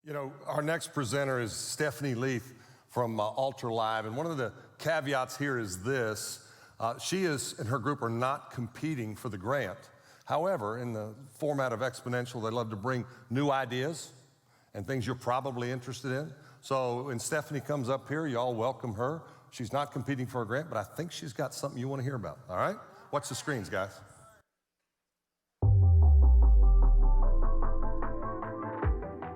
You know, our next presenter is Stephanie Leathe from Altar Live, and one of the caveats here is this. She and her group are not competing for the grant. However, in the format of Exponential, they love to bring new ideas and things you're probably interested in. So when Stephanie comes up here, you all welcome her. She's not competing for a grant, but I think she's got something you want to hear about, all right? Watch the screens, guys.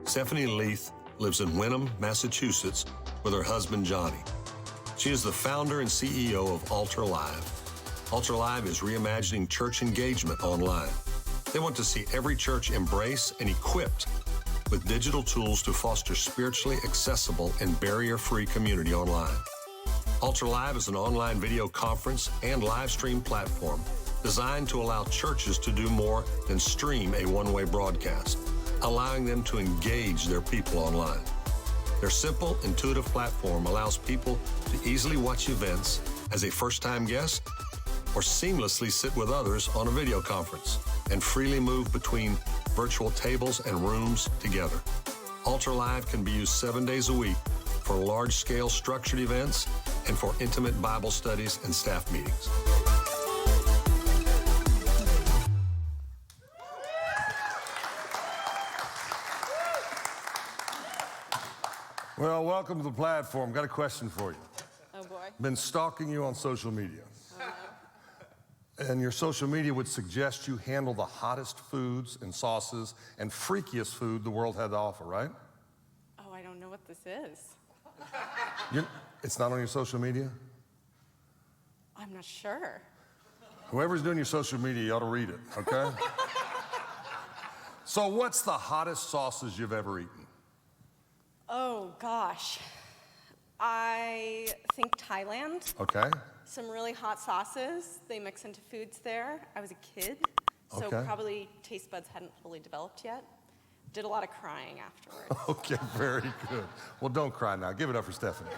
Stephanie Leathe lives in Wenham, Massachusetts, with her husband, Johnny. She is the founder and CEO of Altar Live. Altar Live is reimagining church engagement online. They want to see every church embrace and equipped with digital tools to foster spiritually accessible and barrier-free community online. Altar Live is an online video conference and live stream platform designed to allow churches to do more than stream a one-way broadcast, allowing them to engage their people online. Their simple, intuitive platform allows people to easily watch events as a first-time guest or seamlessly sit with others on a video conference and freely move between virtual tables and rooms together. Altar Live can be used 7 days a week for large-scale structured events and for intimate Bible studies and staff meetings. Well, welcome to the platform. Got a question for you. Oh, boy. Been stalking you on social media. Oh, no. And your social media would suggest you handle the hottest foods and sauces and freakiest food the world had to offer, right? Oh, I don't know what this is. It's not on your social media? I'm not sure. Whoever's doing your social media, you ought to read it, okay? So what's the hottest sauces you've ever eaten? Oh, gosh. I think Thailand. Okay. Some really hot sauces. They mix into foods there. I was a kid, so Okay. probably taste buds hadn't fully developed yet. Did a lot of crying afterwards. Okay, very good. Well, don't cry now. Give it up for Stephanie.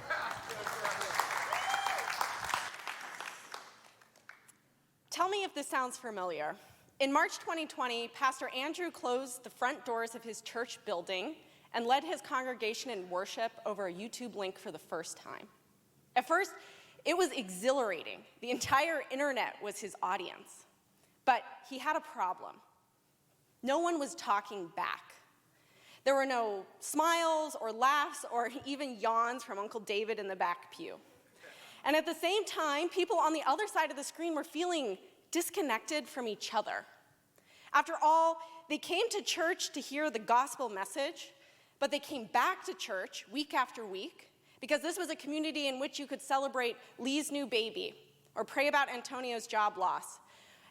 Tell me if this sounds familiar. In March 2020, Pastor Andrew closed the front doors of his church building and led his congregation in worship over a YouTube link for the first time. At first, it was exhilarating. The entire internet was his audience. But he had a problem. No one was talking back. There were no smiles or laughs or even yawns from Uncle David in the back pew. And at the same time, people on the other side of the screen were feeling disconnected from each other. After all, they came to church to hear the gospel message, but they came back to church week after week because this was a community in which you could celebrate Lee's new baby or pray about Antonio's job loss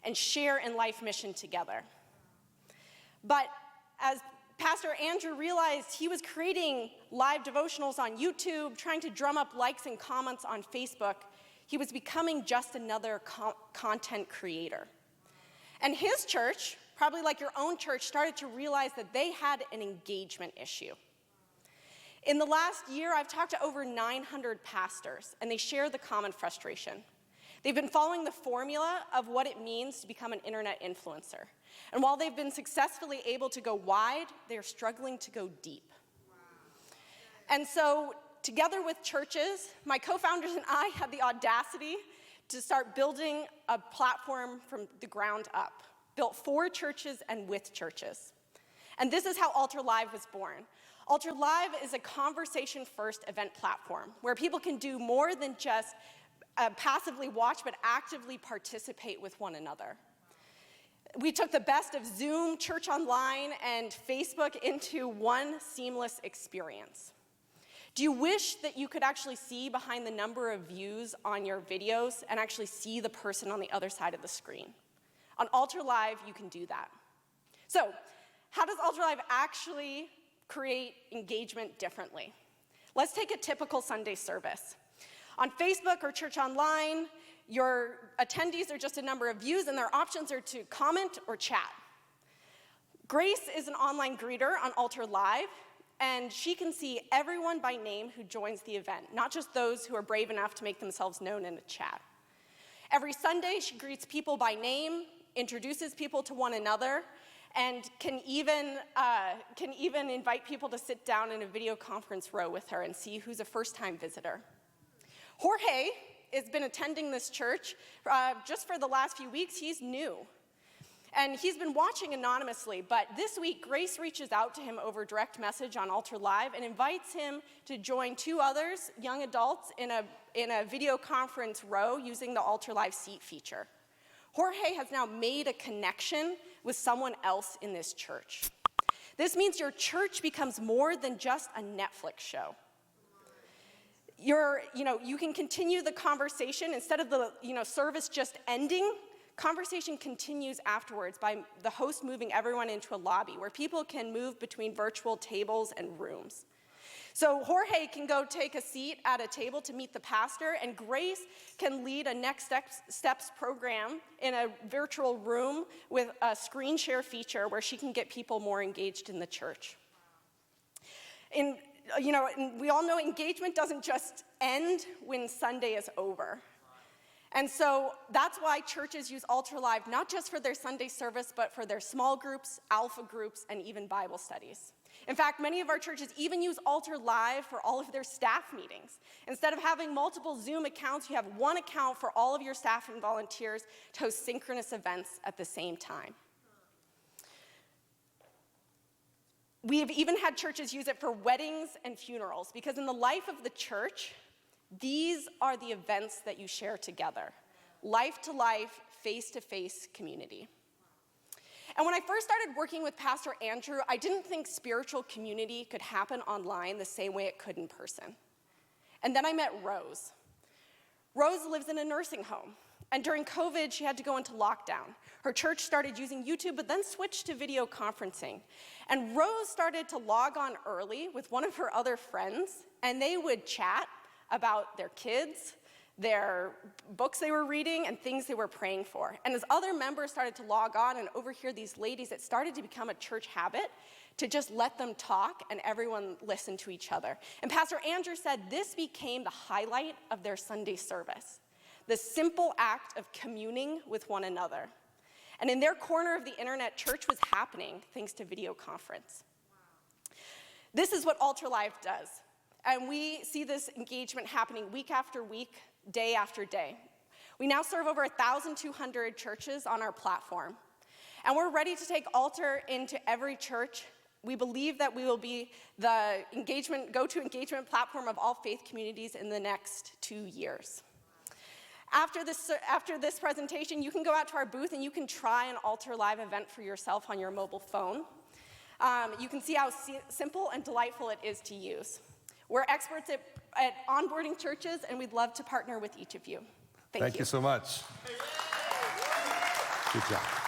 and share in life mission together. But as Pastor Andrew realized he was creating live devotionals on YouTube, trying to drum up likes and comments on Facebook, he was becoming just another content creator. And his church, probably like your own church, started to realize that they had an engagement issue. In the last year, I've talked to over 900 pastors, and they share the common frustration. They've been following the formula of what it means to become an internet influencer. And while they've been successfully able to go wide, they're struggling to go deep. And so, together with churches, my co-founders and I had the audacity to start building a platform from the ground up, built for churches and with churches. And this is how Altar Live was born. Altar Live is a conversation-first event platform where people can do more than just passively watch, but actively participate with one another. We took the best of Zoom, Church Online, and Facebook into one seamless experience. Do you wish that you could actually see behind the number of views on your videos and actually see the person on the other side of the screen? On Altar Live, you can do that. So, how does Altar Live actually create engagement differently? Let's take a typical Sunday service. On Facebook or Church Online, your attendees are just a number of views, and their options are to comment or chat. Grace is an online greeter on Altar Live, and she can see everyone by name who joins the event, not just those who are brave enough to make themselves known in a chat. Every Sunday, she greets people by name, introduces people to one another, and can even invite people to sit down in a video conference row with her and see who's a first-time visitor. Jorge has been attending this church just for the last few weeks. He's new. And he's been watching anonymously, but this week, Grace reaches out to him over direct message on Altar Live and invites him to join 2 others, young adults, in a video conference row using the Altar Live seat feature. Jorge has now made a connection with someone else in this church. This means your church becomes more than just a Netflix show. You can continue the conversation instead of the service just ending. Conversation continues afterwards by the host moving everyone into a lobby where people can move between virtual tables and rooms. So Jorge can go take a seat at a table to meet the pastor, and Grace can lead a Next Steps program in a virtual room with a screen share feature where she can get people more engaged in the church. And we all know engagement doesn't just end when Sunday is over. And so that's why churches use Altar Live not just for their Sunday service, but for their small groups, alpha groups, and even Bible studies. In fact, many of our churches even use Altar Live for all of their staff meetings. Instead of having multiple Zoom accounts, you have one account for all of your staff and volunteers to host synchronous events at the same time. We have even had churches use it for weddings and funerals, because in the life of the church, these are the events that you share together. Life-to-life, face-to-face community. And when I first started working with Pastor Andrew, I didn't think spiritual community could happen online the same way it could in person. And then I met Rose. Rose lives in a nursing home. And during COVID, she had to go into lockdown. Her church started using YouTube, but then switched to video conferencing. And Rose started to log on early with one of her other friends, and they would chat about their kids, their books they were reading, and things they were praying for. And as other members started to log on and overhear these ladies, it started to become a church habit to just let them talk and everyone listen to each other. And Pastor Andrew said this became the highlight of their Sunday service, the simple act of communing with one another. And in their corner of the internet, church was happening thanks to video conference. This is what Altar Live does. And we see this engagement happening week after week, day after day. We now serve over 1,200 churches on our platform. And we're ready to take Altar into every church. We believe that we will be the go-to engagement platform of all faith communities in the next 2 years. After this presentation, you can go out to our booth and you can try an Altar Live event for yourself on your mobile phone. You can see how simple and delightful it is to use. We're experts at onboarding churches, and we'd love to partner with each of you. Thank you. Thank you so much. Good job.